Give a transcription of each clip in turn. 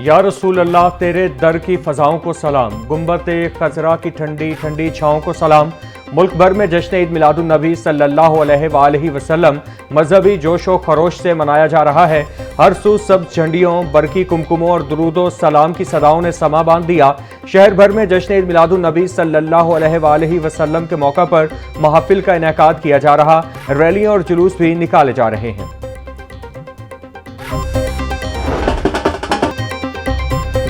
या रसूल अल्लाह तेरे दर की फ़ज़ाओं को सलाम, गुंबते खजरा की ठंडी ठंडी छाँव को सलाम। मुल्क भर में जश्न ईद मिलादुन नबी सल्लल्लाहु अलैहि वसल्लम मजहबी जोश व खरोश से मनाया जा रहा है। हर सू सब झंडियों, बरकी कुमकुमों और दुरूदो सलाम की सदाओं ने समा बांध दिया। शहर भर में जश्न ईद मिलादुन नबी सल्लल्लाहु अलैहि वसल्लम के मौका पर महफिल का इनेकाद किया जा रहा, रैलियां और जुलूस भी निकाले जा रहे हैं।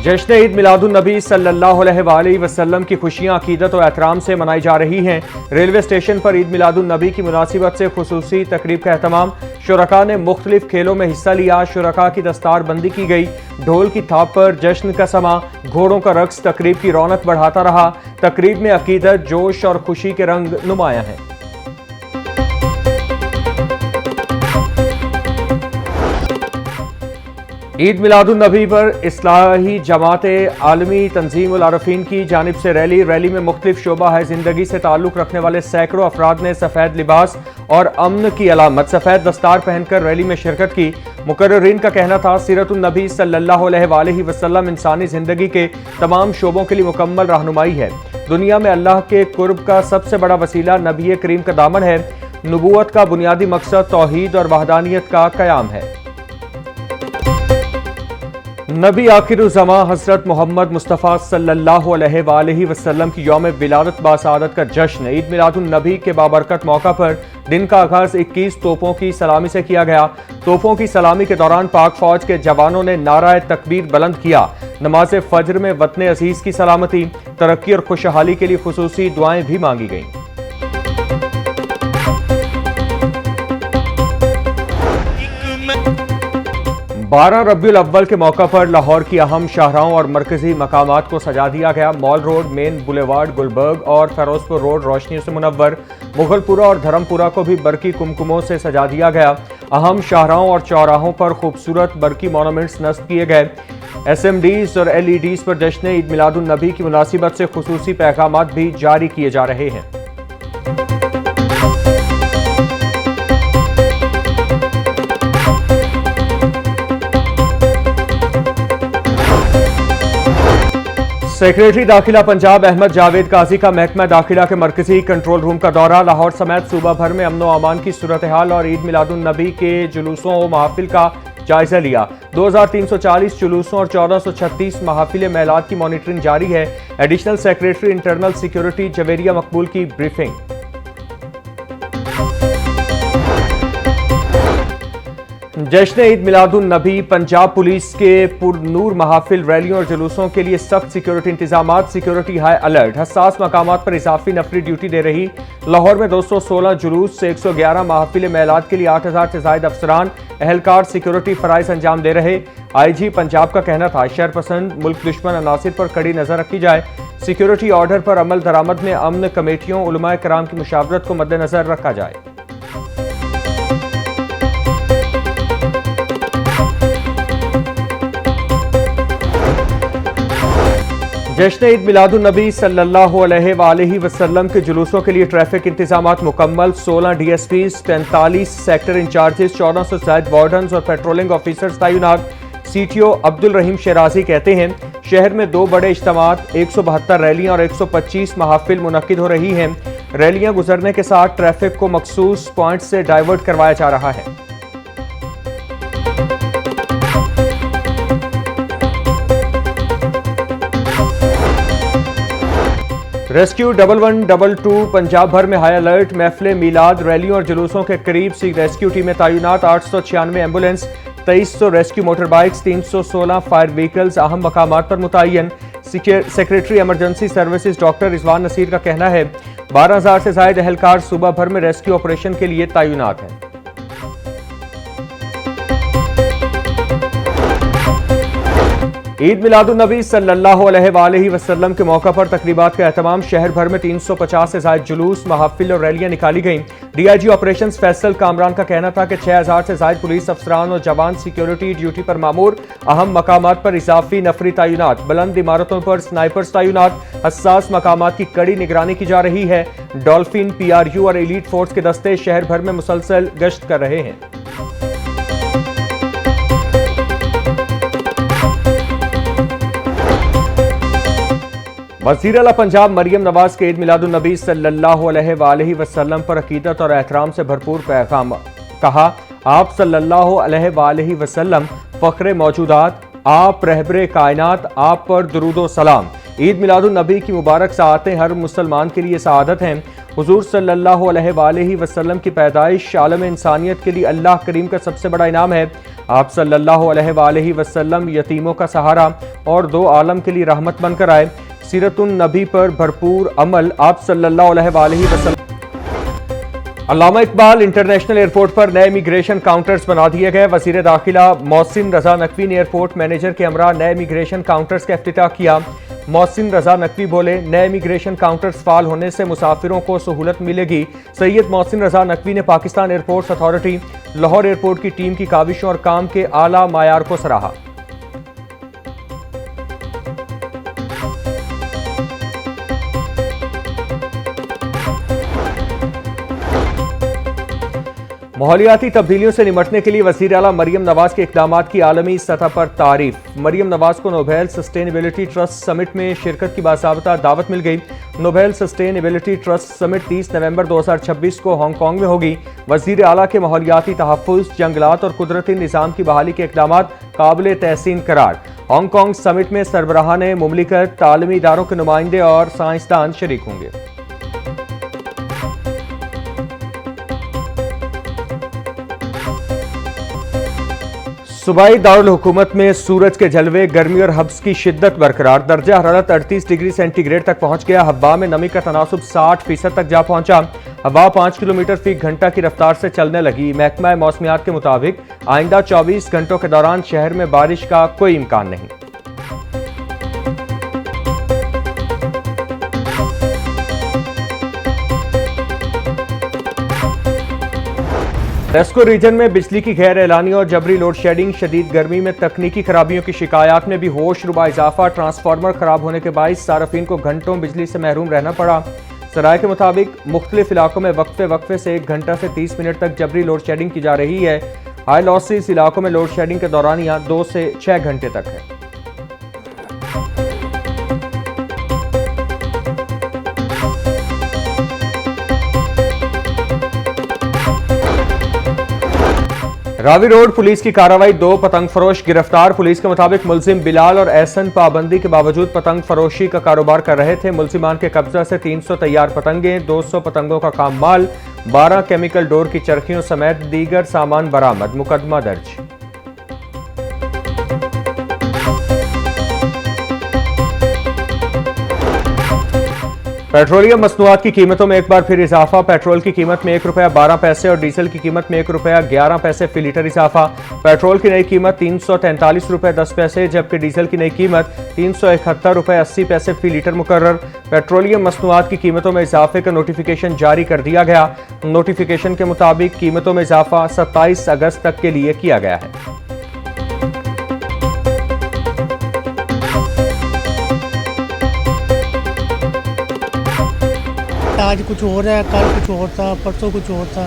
जश्न ईद मिलादुन नबी सल्लल्लाहु अलैहि वसल्लम की खुशियां अकीदत और एहतराम से मनाई जा रही हैं। रेलवे स्टेशन पर ईद मिलादुन नबी की मुनासिबत से खुसूसी तकरीब का एहतमाम। शुरका ने मुख्तलिफ खेलों में हिस्सा लिया। शुरका की दस्तारबंदी की गई। ढोल की थाप पर जश्न का समा, घोड़ों का रक्स तकरीब की रौनक बढ़ाता रहा। तकरीब में अकीदत, जोश और खुशी के रंग नुमायां हैं। ईद मिलादुन नबी पर इस्लाही जमात आलमी तंजीम उल आरफीन की जानिब से रैली में मुख्तलिफ शोबा है ज़िंदगी से ताल्लुक़ रखने वाले सैकड़ों अफराद ने सफ़ेद लिबास और अमन की अलामत सफ़ेद दस्तार पहनकर रैली में शिरकत की। मुकर्रिरीन का कहना था सीरतुन नबी सल्लल्लाहु अलैहि वसल्लम इंसानी ज़िंदगी के तमाम शोबों के लिए मुकम्मल रहनुमाई है। दुनिया में अल्लाह के कुर्ब का सबसे बड़ा वसीला नबी करीम का दामन है। नबूवत का बुनियादी मकसद तौहीद और वहदानियत का क़याम है। नबी आखिरुज़्ज़मा हज़रत मोहम्मद मुस्तफ़ा सल्लल्लाहु अलैहि वसल्लम की यौम विलादत बासआदत का जश्न ईद मिलादुन नबी के बाबरकत मौका पर दिन का आगाज़ 21 तोपों की सलामी से किया गया। तोपों की सलामी के दौरान पाक फौज के जवानों ने नारा तकबीर बुलंद किया। नमाज फज्र में वतन अजीज़ की सलामती, तरक्की और खुशहाली के लिए खुसूसी दुआएं भी मांगी गईं। 12 रबीउल अव्वल के मौका पर लाहौर की अहम शाहराहों और मरकजी मकामात को सजा दिया गया। Mall road, main boulevard, Gulberg और फैरोजपुर रोड रोशनियों से मुनव्वर। मुगलपुरा और धर्मपुरा को भी बरकी कुमकुमों से सजा दिया गया। अहम शाहराहों और चौराहों पर खूबसूरत बरकी मोनूमेंट्स नस्ब किए गए। SMDs और LEDs पर जश्न ईद मिलादुन नबी की मुनासिबत से खुसूसी पैगामात भी जारी किए जा रहे हैं। सेक्रेटरी दाखिला पंजाब अहमद जावेद काजी का महकमा दाखिला के मरकजी कंट्रोल रूम का दौरा। लाहौर समेत सूबा भर में अमन व अमान की सूरत हाल और ईद मिलादुन नबी के जुलूसों व महफिल का जायजा लिया। 2340 जुलूसों और 1436 महफिल मेलाद की मॉनिटरिंग जारी है। Additional secretary internal security Javeria मकबूल की ब्रीफिंग। जश्न ईद मिलादुन नबी पंजाब पुलिस के पुरनूर महफिल, रैलियों और जुलूसों के लिए सख्त सिक्योरिटी इंतजामात। सिक्योरिटी हाई अलर्ट, हसास मकामात पर इजाफी नफरी ड्यूटी दे रही। लाहौर में 216 जुलूस से 111 महफिल मेलाद के लिए 8000 से ज़ायद अफसरान एहलकार सिक्योरिटी फराइज अंजाम दे रहे। IG पंजाब का कहना था शहर पसंद मुल्क दुश्मन अनासिर पर कड़ी नजर रखी जाए। सिक्योरिटी ऑर्डर पर अमल दरामद में अमन कमेटियों, उलमाए कराम की मुशावरत को मद्देनजर रखा जाए। जश्न ईद मिलादुन नबी सल्लल्लाहु अलैहि वसल्लम के जुलूसों के लिए ट्रैफिक इंतजामात मुकम्मल। 16 DSPs, 43 सेक्टर इंचार्जेस, 1400 से ज़ायद वार्डन्स और पेट्रोलिंग ऑफिसर्स तैनात। CTO अब्दुल रहीम शेराजी कहते हैं शहर में 2 बड़े इज्तिमात, 172 रैलियां और 125 महफिल मुनक्किद हो रही हैं। रैलियां गुजरने के साथ ट्रैफिक को मखसूस पॉइंट से डाइवर्ट करवाया जा रहा है। रेस्क्यू 1122 पंजाब भर में हाई अलर्ट। महफिल मीलाद, रैलियों और जुलूसों के करीब सी रेस्क्यू टीमें तैनात। 896 ambulance, 2300 rescue motor bikes, 316 fire vehicles अहम मकामात पर मुतय्यन। Secretary emergency services doctor Rizwan Naseer का कहना है 12000 से ज़ायद एहलकार सूबा भर में रेस्क्यू ऑपरेशन के लिए तैनात हैं। ईद मिलादुन नबी सल्लल्लाहु अलैहि वसल्लम के मौका पर तकरीबात का एहतमाम। शहर भर में 350 से ज़ायद जुलूस, महफिल और रैलियां निकाली गईं। DIG ऑपरेशंस फैसल कामरान का कहना था कि 6000 से ज़ायद पुलिस अफसरान और जवान सिक्योरिटी ड्यूटी पर मामूर। अहम मकामात पर इजाफी नफरी तैनात। बुलंद इमारतों पर स्नाइपर्स तैनात। हसास मकामात की कड़ी निगरानी की जा रही है। डॉल्फिन, PRU और एलीट फोर्स के दस्ते शहर भर में मुसलसल गश्त कर रहे हैं। वज़ीर आला पंजाब मरियम नवाज के ईद मिलादुन नबी सल्लल्लाहु अलैहि वसल्लम पर अकीदत और एहतराम से भरपूर पैगाम। कहा, आप सल्लल्लाहु अलैहि वसल्लम फ़ख्रे मौजूदात, आप रहबरे कायनात, आप पर दुरूदो सलाम। ईद मिलादुन नबी की मुबारक साअतें हर मुसलमान के लिए सआदत हैं। हुजूर सल्लल्लाहु अलैहि वसल्लम की पैदाइश आलम इंसानियत के लिए अल्लाह करीम का सबसे बड़ा इनाम है। आप सल्लल्लाहु अलैहि वसल्लम यतीमों का सहारा और दो आलम के लिए रहमत बनकर आए। सीरतुन नबी पर भरपूर अमल। आप सल्लल्लाहु अलैहि वसल्लम। अल्लामा इकबाल इंटरनेशनल एयरपोर्ट पर नए इमिग्रेशन काउंटर्स बना दिए गए। वज़ीर दाखिला मोहसिन रजा नकवी ने एयरपोर्ट मैनेजर के हमरा नए इमिग्रेशन काउंटर्स का इफ्तिताह किया। मोहसिन रजा नकवी बोले, नए इमिग्रेशन काउंटर्स फाल होने से मुसाफिरों को सहूलत मिलेगी। सैयद मोहसिन रजा नकवी ने Pakistan airports authority Lahore airport की टीम की काविशों और काम के आला मायार को सराहा। माहौलियाती तब्दीलियों से निमटने के लिए वज़ीर आला मरियम नवाज के इक़दामात की आलमी सतह पर तारीफ। मरियम नवाज को नोबेल सस्टेनेबिलिटी ट्रस्ट समिट में शिरकत की बासाबता दावत मिल गई। नोबेल सस्टेनेबिलिटी ट्रस्ट समिट 30 नवंबर 2026 को हांगकांग में होगी। वज़ीर आला के माहौलियाती तहफ़्फ़ुज़, जंगलात और कुदरती निज़ाम की बहाली के इक़दामात काबिल तहसीन करार। हांगकांग समिट में सरबराहान मुमलिकत, तालीमी इदारों के नुमाइंदे और साइंसदान शरीक होंगे। सूबाई दारुल हुकूमत में सूरज के जलवे, गर्मी और हब्स की शिद्दत बरकरार। दर्जा हरारत 38 डिग्री सेंटीग्रेड तक पहुंच गया। हवा में नमी का तनासुब 60% तक जा पहुंचा। हवा 5 किलोमीटर फी घंटा की रफ्तार से चलने लगी। महकमा मौसमियात के मुताबिक आइंदा 24 घंटों के दौरान शहर में बारिश का कोई इम्कान नहीं। रेस्को रीजन में बिजली की गैर एलानी और जबरी लोड शेडिंग, शदीद गर्मी में तकनीकी खराबियों की शिकायत में भी होश रुबा इजाफा। ट्रांसफार्मर खराब होने के बाइस सार्फिन को घंटों बिजली से महरूम रहना पड़ा। सराय के मुताबिक मुख्तलिफ इलाकों में वक्फे से 1 घंटा से 30 मिनट तक जबरी लोड शेडिंग की जा रही है। हाई लॉसेस इलाकों में लोड शेडिंग के दौरान यहाँ 2 से 6 घंटे तक है। रावी रोड पुलिस की कार्रवाई, 2 पतंग फरोश गिरफ्तार। पुलिस के मुताबिक मुलजिम बिलाल और एहसन पाबंदी के बावजूद पतंग फरोशी का कारोबार कर रहे थे। मुलजिमान के कब्जा से 300 तैयार पतंगें, 200 पतंगों का काम माल, 12 केमिकल डोर की चरखियों समेत दीगर सामान बरामद। मुकदमा दर्ज। पेट्रोलियम मसनूआत की कीमतों में एक बार फिर इजाफा। पेट्रोल की कीमत में ₹1.12 और डीजल की कीमत में ₹1.11 फी लीटर इजाफा। पेट्रोल की नई कीमत ₹343.10, जबकि डीजल की नई कीमत ₹371.80 फी लीटर मुकर्रर। पेट्रोलियम मसनूआत की कीमतों में इजाफे का नोटिफिकेशन जारी कर दिया गया। नोटिफिकेशन के मुताबिक कीमतों में इजाफा 27 अगस्त तक के लिए किया गया है। आज कुछ और है, कल कुछ और था, परसों कुछ और था।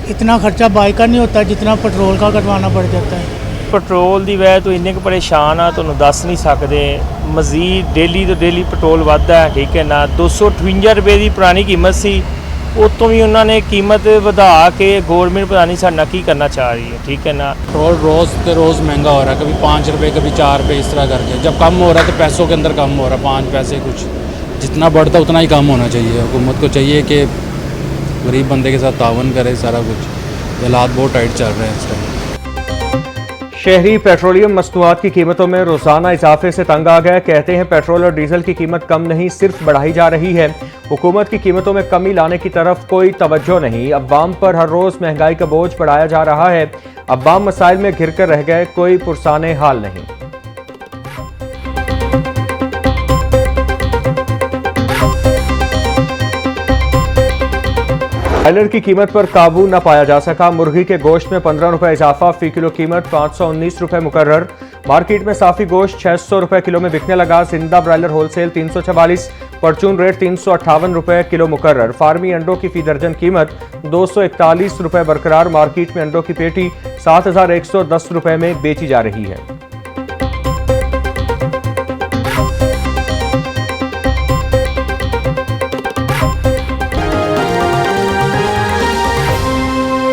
इतना खर्चा बाइक का नहीं होता जितना पेट्रोल का करवाना पड़ जाता है। पेट्रोल की वजह तो इन्ने परेशान आ, तुहानूं दस नहीं सकते। मजीद डेली तो डेली पेट्रोल वधदा है, ठीक है ना। 258 रुपए की पुरानी कीमत सी, उतों भी उन्होंने कीमत बढ़ा के गवर्नमेंट पता नहीं साडा की करना चाह रही है, ठीक है ना। पेट्रोल रोज़ महंगा हो रहा है, कभी 5 रुपये कभी 4 रुपये, इस तरह करके। जब कम हो रहा है तो पैसों के अंदर कम हो रहा है, 5 पैसे कुछ। जितना बढ़ता उतना ही कम होना चाहिए। हुकूमत को चाहिए कि गरीब बंदे के साथ तावन करे सारा कुछ। हालात बहुत टाइट चल रहे हैं इस टाइम। शहरी पेट्रोलियम मसनूआत की कीमतों में रोजाना इजाफे से तंग आ गए। कहते हैं पेट्रोल और डीजल की कीमत कम नहीं, सिर्फ बढ़ाई जा रही है। हुकूमत की कीमतों में कमी लाने की तरफ कोई तवज्जो नहीं। अवाम पर हर रोज महंगाई का बोझ बढ़ाया जा रहा है। अवाम मसाइल में घिर कर रह गए, कोई पुरसाने हाल नहीं। ब्रॉयलर की कीमत पर काबू न पाया जा सका। मुर्गी के गोश्त में 15 रुपए इजाफा, फी किलो कीमत 519 रुपए मुकर्रर। मार्केट में साफी गोश्त 600 रुपए किलो में बिकने लगा। जिंदा ब्रॉयलर होलसेल 344, परचून रेट 358 रुपए किलो मुकर्रर। फार्मी अंडों की फी दर्जन कीमत 241 रुपए बरकरार। मार्केट में अंडों की पेटी 7110 रुपए में बेची जा रही है।